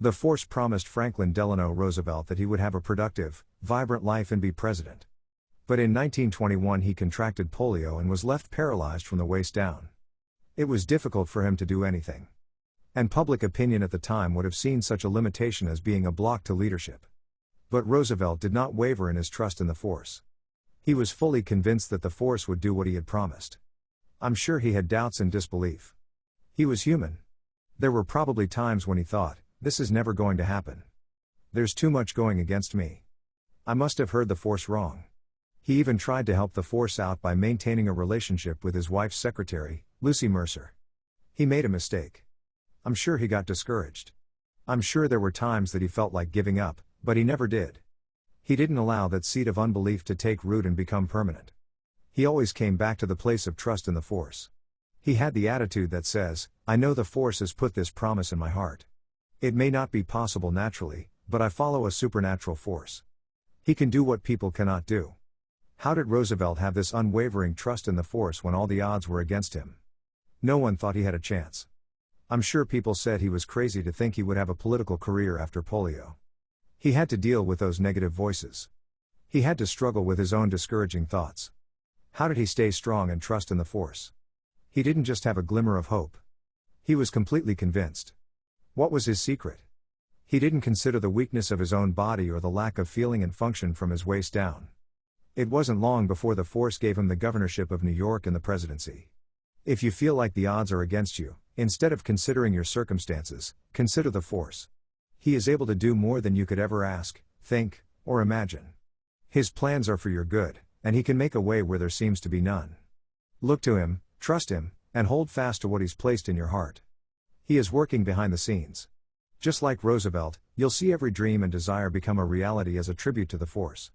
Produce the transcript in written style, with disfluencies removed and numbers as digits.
The Force promised Franklin Delano Roosevelt that he would have a productive, vibrant life and be president. But in 1921 he contracted polio and was left paralyzed from the waist down. It was difficult for him to do anything. And public opinion at the time would have seen such a limitation as being a block to leadership. But Roosevelt did not waver in his trust in the Force. He was fully convinced that the Force would do what he had promised. I'm sure he had doubts and disbelief. He was human. There were probably times when he thought, this is never going to happen. There's too much going against me. I must have heard the Force wrong. He even tried to help the Force out by maintaining a relationship with his wife's secretary, Lucy Mercer. He made a mistake. I'm sure he got discouraged. I'm sure there were times that he felt like giving up, but he never did. He didn't allow that seed of unbelief to take root and become permanent. He always came back to the place of trust in the Force. He had the attitude that says, I know the Force has put this promise in my heart. It may not be possible naturally, but I follow a supernatural force. He can do what people cannot do. How did Roosevelt have this unwavering trust in the Force when all the odds were against him? No one thought he had a chance. I'm sure people said he was crazy to think he would have a political career after polio. He had to deal with those negative voices. He had to struggle with his own discouraging thoughts. How did he stay strong and trust in the Force? He didn't just have a glimmer of hope. He was completely convinced. What was his secret? He didn't consider the weakness of his own body or the lack of feeling and function from his waist down. It wasn't long before the Force gave him the governorship of New York and the presidency. If you feel like the odds are against you, instead of considering your circumstances, consider the Force. He is able to do more than you could ever ask, think, or imagine. His plans are for your good, and he can make a way where there seems to be none. Look to him, trust him, and hold fast to what he's placed in your heart. He is working behind the scenes. Just like Roosevelt, you'll see every dream and desire become a reality as a tribute to the Force.